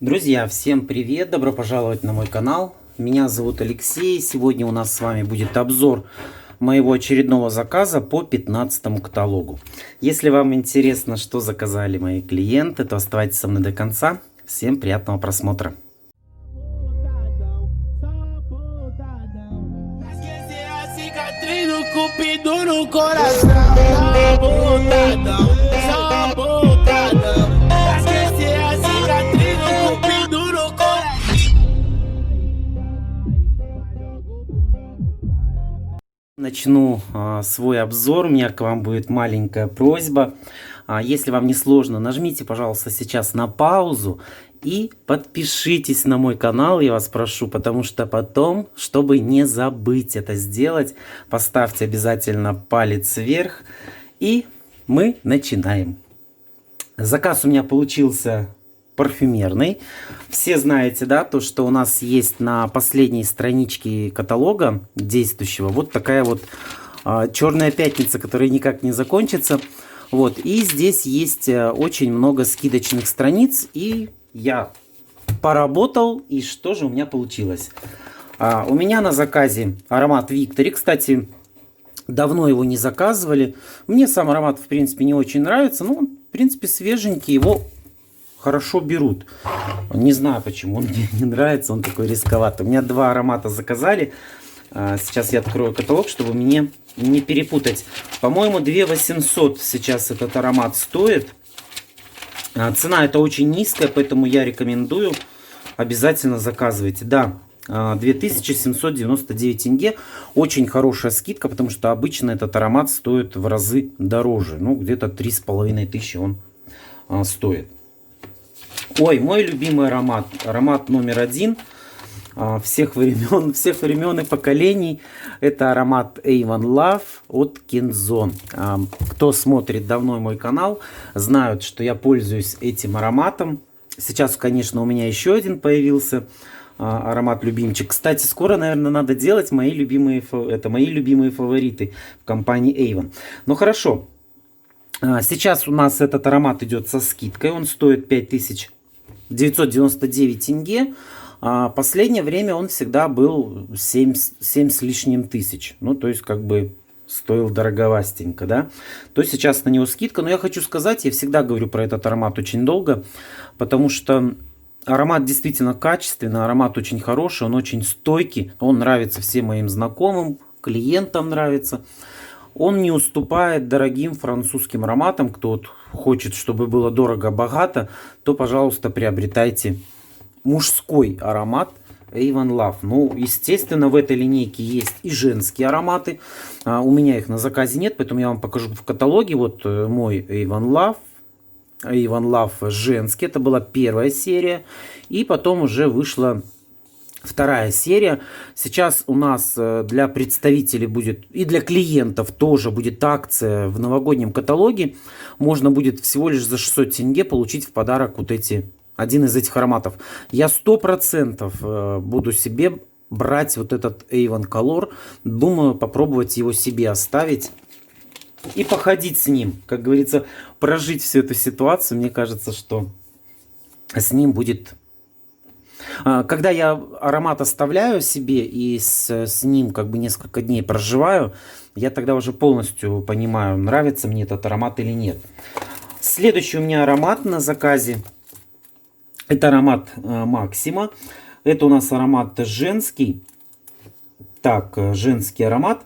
Друзья, всем привет! Добро пожаловать на мой канал. Меня зовут Алексей. Сегодня у нас с вами будет обзор моего очередного заказа по 15 каталогу. Если вам интересно, что заказали мои клиенты, то оставайтесь со мной до конца. Всем приятного просмотра. Начну свой обзор. У меня к вам будет маленькая просьба. Если вам не сложно, нажмите, пожалуйста, сейчас на паузу и подпишитесь на мой канал, я вас прошу, потому что потом, чтобы не забыть это сделать, поставьте обязательно палец вверх, и мы начинаем. Заказ у меня получился парфюмерный. Все знаете, да, то, что у нас есть на последней страничке каталога действующего вот такая вот черная пятница, которая никак не закончится. Вот, и здесь есть очень много скидочных страниц, и я поработал, и что же у меня получилось? У меня на заказе аромат Victory, кстати, давно его не заказывали. Мне сам аромат, в принципе, не очень нравится, но он, в принципе, свеженький, его хорошо берут. Не знаю, почему он мне не нравится, он такой рисковатый. У меня два аромата заказали. Сейчас я открою каталог, чтобы мне не перепутать. По-моему, 2800 сейчас этот аромат стоит. Цена это очень низкая, поэтому я рекомендую. Обязательно заказывайте. Да, 2799 тенге. Очень хорошая скидка, потому что обычно этот аромат стоит в разы дороже. Ну, где-то 3500 он стоит. Ой, мой любимый аромат. Аромат номер один всех времен и поколений. Это аромат Avon Love от Kenzone. Кто смотрит давно мой канал, знают, что я пользуюсь этим ароматом. Сейчас, конечно, у меня еще один появился аромат любимчик. Кстати, скоро, наверное, надо делать мои любимые фавориты в компании Avon. Ну хорошо. Сейчас у нас этот аромат идет со скидкой. Он стоит 5999 тенге. Последнее время он всегда был 7 с лишним тысяч. Ну, то есть, как бы стоил дороговастенько, да. То есть, сейчас на него скидка. Но я хочу сказать, я всегда говорю про этот аромат очень долго. Потому что аромат действительно качественный. Аромат очень хороший, он очень стойкий. Он нравится всем моим знакомым, клиентам нравится. Он не уступает дорогим французским ароматам. Кто вот хочет, чтобы было дорого-богато, то, пожалуйста, приобретайте мужской аромат Avon Love. Ну, естественно, в этой линейке есть и женские ароматы. У меня их на заказе нет, поэтому я вам покажу в каталоге. Вот мой Avon Love. Avon Love женский. Это была первая серия. И потом уже вышла вторая серия. Сейчас у нас для представителей будет и для клиентов тоже будет акция в новогоднем каталоге. Можно будет всего лишь за 600 тенге получить в подарок вот один из этих ароматов. Я 100% буду себе брать вот этот Avon Color. Думаю, попробовать его себе оставить и походить с ним. Как говорится, прожить всю эту ситуацию. Мне кажется, что с ним будет... Когда я аромат оставляю себе и с ним как бы несколько дней проживаю, я тогда уже полностью понимаю, нравится мне этот аромат или нет. Следующий у меня аромат на заказе. Это аромат Максима. Это у нас аромат женский. Так, женский аромат.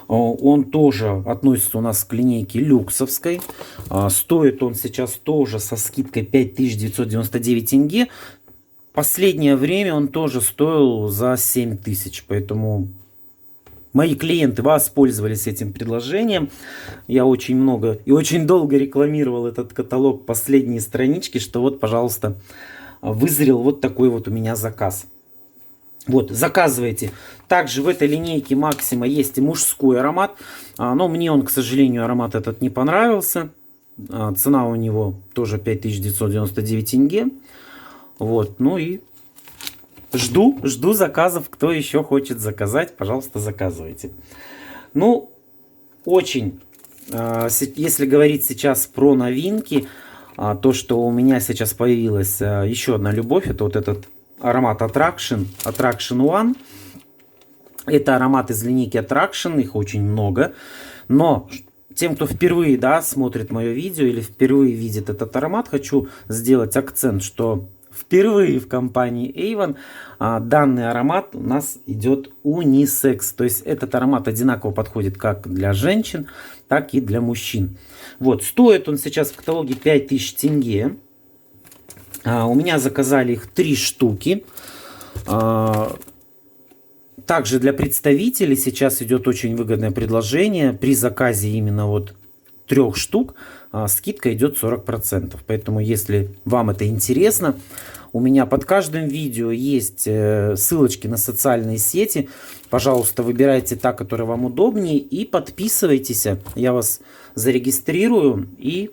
Он тоже относится у нас к линейке люксовской. Стоит он сейчас тоже со скидкой 5999 тенге. Последнее время он тоже стоил за 7000. Поэтому мои клиенты воспользовались этим предложением. Я очень много и очень долго рекламировал этот каталог, последние странички, что вот, пожалуйста, вызрел вот такой вот у меня заказ. Вот, заказывайте. Также в этой линейке Максима есть и мужской аромат. Но мне он, к сожалению, аромат этот не понравился. Цена у него тоже 5999 тенге. Вот, ну и жду заказов. Кто еще хочет заказать, пожалуйста, заказывайте. Ну, очень, если говорить сейчас про новинки, то, что у меня сейчас появилась еще одна любовь. Это вот этот аромат Attraction One. Это аромат из линейки Attraction, их очень много. Но тем, кто впервые, да, смотрит мое видео или впервые видит этот аромат, хочу сделать акцент, что впервые в компании Avon данный аромат у нас идет унисекс. То есть этот аромат одинаково подходит как для женщин, так и для мужчин. Вот, стоит он сейчас в каталоге 5000 тенге. У меня заказали их 3 штуки. Также для представителей сейчас идет очень выгодное предложение. При заказе именно вот 3 штук скидка идет 40%. Поэтому, если вам это интересно, у меня под каждым видео есть ссылочки на социальные сети. Пожалуйста, выбирайте та, которая вам удобнее, и подписывайтесь. Я вас зарегистрирую, и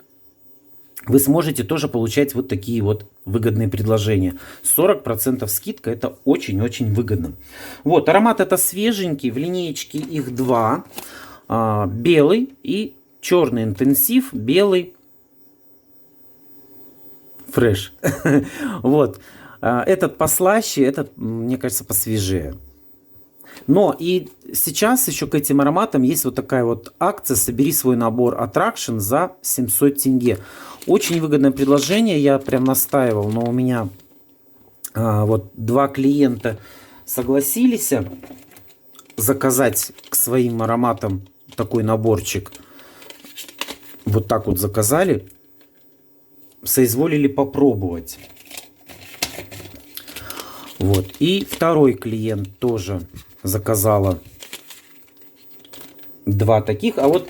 вы сможете тоже получать вот такие вот выгодные предложения. 40% скидка, это очень-очень выгодно. Вот, аромат это свеженький, в линеечке их 2. Белый и черный интенсив, белый фреш. Вот, этот послаще, этот, мне кажется, посвежее. Но и сейчас еще к этим ароматам есть вот такая вот акция «Собери свой набор Attraction за 700 тенге». Очень выгодное предложение, я прям настаивал, но у меня вот 2 клиента согласились заказать к своим ароматам такой наборчик. Вот так вот заказали, соизволили попробовать. Вот, и второй клиент тоже заказала 2 таких. А вот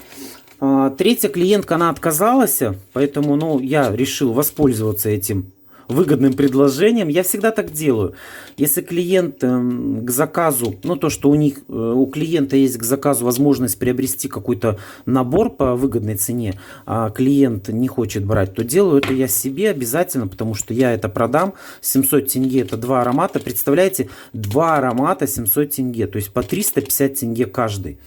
третья клиентка, она отказалась, поэтому, ну, я решил воспользоваться этим выгодным предложением. Я всегда так делаю. Если клиент к заказу, ну, то, что у клиента есть к заказу возможность приобрести какой-то набор по выгодной цене, а клиент не хочет брать, то делаю это я себе обязательно, потому что я это продам. 700 тенге это 2 аромата. Представляете, 2 аромата 700 тенге, то есть по 350 тенге каждый.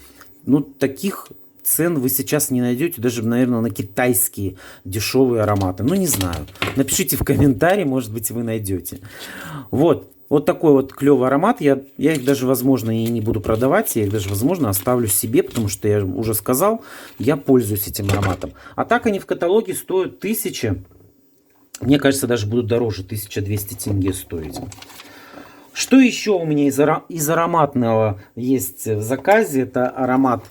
Ну, таких цен вы сейчас не найдете, даже, наверное, на китайские дешевые ароматы. Ну, не знаю. Напишите в комментарии, может быть, вы найдете. Вот. Вот такой вот клевый аромат. Я их даже, возможно, и не буду продавать. Я их даже, возможно, оставлю себе, потому что я уже сказал, я пользуюсь этим ароматом. А так они в каталоге стоят 1000. Мне кажется, даже будут дороже. 1200 тенге стоить. Что еще у меня из ароматного есть в заказе? Это аромат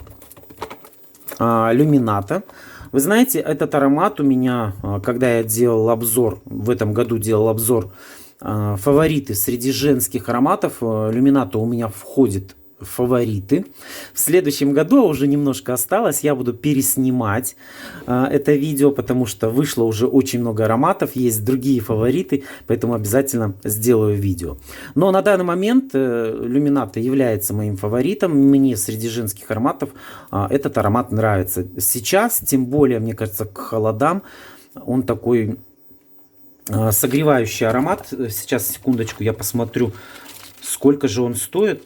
Люмината. Вы знаете, этот аромат у меня, когда я делал обзор, в этом году делал обзор фавориты среди женских ароматов, Люмината у меня входит в фавориты. В следующем году уже немножко осталось, я буду переснимать это видео, потому что вышло уже очень много ароматов, есть другие фавориты, поэтому обязательно сделаю видео. Но на данный момент Люмината является моим фаворитом, мне среди женских ароматов этот аромат нравится. Сейчас, тем более, мне кажется, к холодам, он такой согревающий аромат. Сейчас, секундочку, я посмотрю, сколько же он стоит.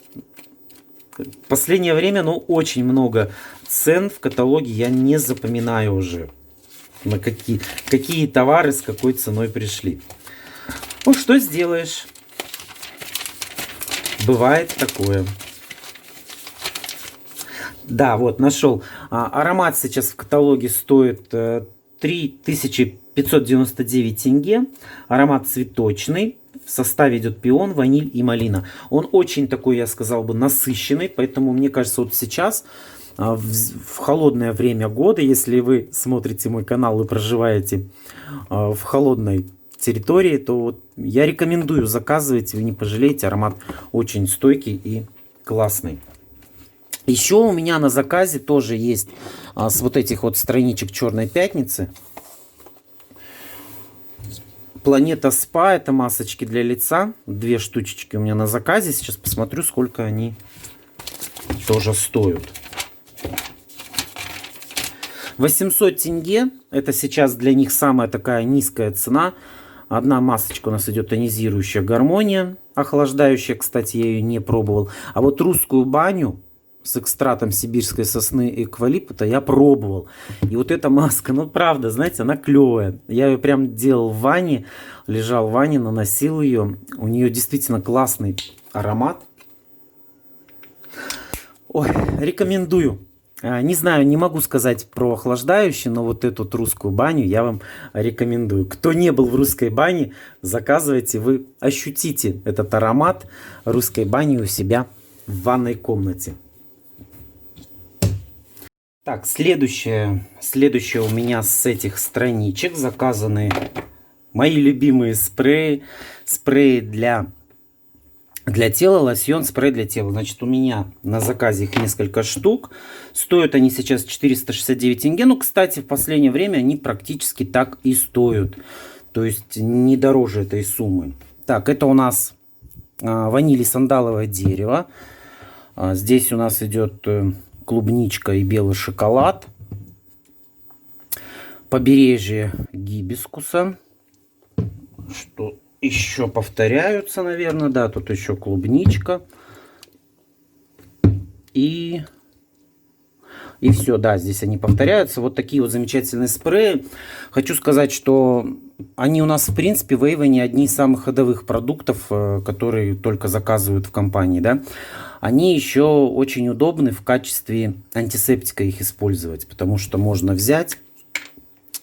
В последнее время, ну, очень много цен в каталоге, я не запоминаю уже, на какие товары с какой ценой пришли. Ну, что сделаешь? Бывает такое. Да, вот, нашел. Аромат сейчас в каталоге стоит 3599 тенге. Аромат цветочный. В составе идет пион, ваниль и малина. Он очень такой, я сказал бы, насыщенный. Поэтому, мне кажется, вот сейчас, в холодное время года, если вы смотрите мой канал и проживаете в холодной территории, то вот я рекомендую заказывать, вы не пожалеете. Аромат очень стойкий и классный. Еще у меня на заказе тоже есть с вот этих вот страничек Черной пятницы. Планета Спа, это масочки для лица. 2 штучечки у меня на заказе. Сейчас посмотрю, сколько они тоже стоят. 800 тенге. Это сейчас для них самая такая низкая цена. Одна масочка у нас идет тонизирующая гармония, охлаждающая. Кстати, я ее не пробовал. А вот русскую баню с экстратом сибирской сосны и эвкалипта я пробовал. И вот эта маска, ну правда, знаете, она клевая. Я ее прям делал в ванне, лежал в ванне, наносил ее. У нее действительно классный аромат. Ой, рекомендую. Не знаю, не могу сказать про охлаждающий, но вот эту русскую баню я вам рекомендую. Кто не был в русской бане, заказывайте, вы ощутите этот аромат русской бани у себя в ванной комнате. Так, следующее у меня с этих страничек заказаны мои любимые спреи. Спреи для тела, лосьон, спрей для тела. Значит, у меня на заказе их несколько штук. Стоят они сейчас 469 тенге. Ну, кстати, в последнее время они практически так и стоят. То есть не дороже этой суммы. Так, это у нас ваниль и сандаловое дерево. Здесь у нас идет клубничка и белый шоколад. Побережье гибискуса. Что еще повторяются, наверное. Да, тут еще клубничка. И все, да, здесь они повторяются. Вот такие вот замечательные спреи. Хочу сказать, что они у нас, в принципе, в Avon одни из самых ходовых продуктов, которые только заказывают в компании, да. Они еще очень удобны в качестве антисептика их использовать, потому что можно взять,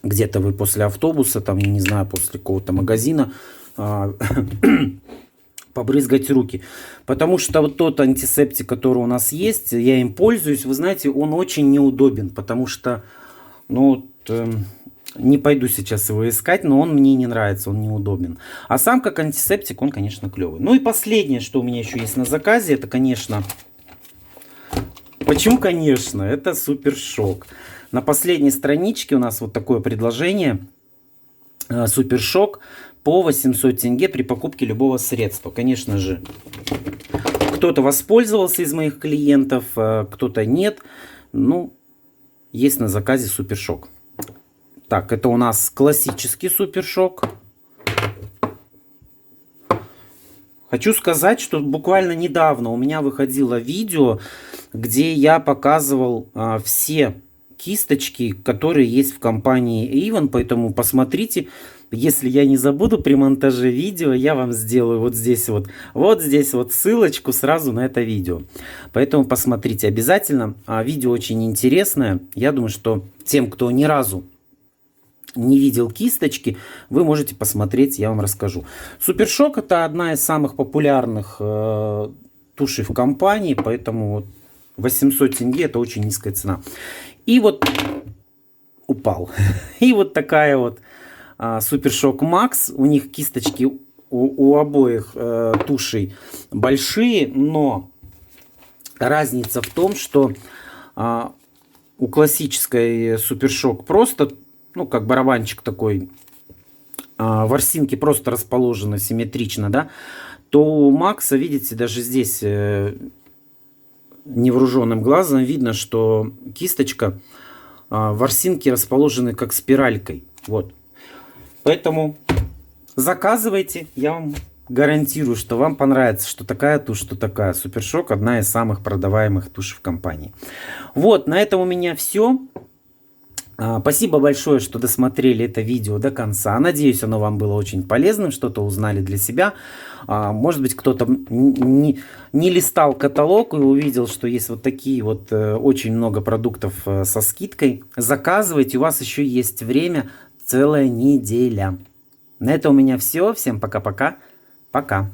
где-то вы после автобуса, там, я не знаю, после какого-то магазина, побрызгать руки. Потому что вот тот антисептик, который у нас есть, я им пользуюсь, вы знаете, он очень неудобен, потому что, ну, не пойду сейчас его искать, но он мне не нравится, он неудобен. А сам как антисептик, он, конечно, клевый. Ну и последнее, что у меня еще есть на заказе, это, конечно... Почему, конечно? Это Супер Шок. На последней страничке у нас вот такое предложение. Супер Шок по 800 тенге при покупке любого средства. Конечно же, кто-то воспользовался из моих клиентов, кто-то нет. Ну, есть на заказе Супер Шок. Так, это у нас классический Супер Шок. Хочу сказать, что буквально недавно у меня выходило видео, где я показывал все кисточки, которые есть в компании Avon. Поэтому посмотрите, если я не забуду при монтаже видео, я вам сделаю вот здесь вот ссылочку сразу на это видео. Поэтому посмотрите обязательно. Видео очень интересное. Я думаю, что тем, кто ни разу не видел кисточки, вы можете посмотреть, я вам расскажу. Супер Шок это одна из самых популярных тушей в компании, поэтому 800 тенге это очень низкая цена. И вот упал. И вот такая вот Супер Шок Макс. У них кисточки у обоих тушей большие, но разница в том, что у классической Супер Шок просто, ну, как барабанчик такой, ворсинки просто расположены симметрично, да, то у Макса, видите, даже здесь невооруженным глазом видно, что кисточка, ворсинки расположены как спиралькой. Вот. Поэтому заказывайте, я вам гарантирую, что вам понравится, что такая тушь, что такая. Супер Шок одна из самых продаваемых туш в компании. Вот, на этом у меня все. Спасибо большое, что досмотрели это видео до конца. Надеюсь, оно вам было очень полезным, что-то узнали для себя. Может быть, кто-то не листал каталог и увидел, что есть вот такие вот очень много продуктов со скидкой. Заказывайте, у вас еще есть время, целая неделя. На этом у меня все. Всем пока-пока. Пока.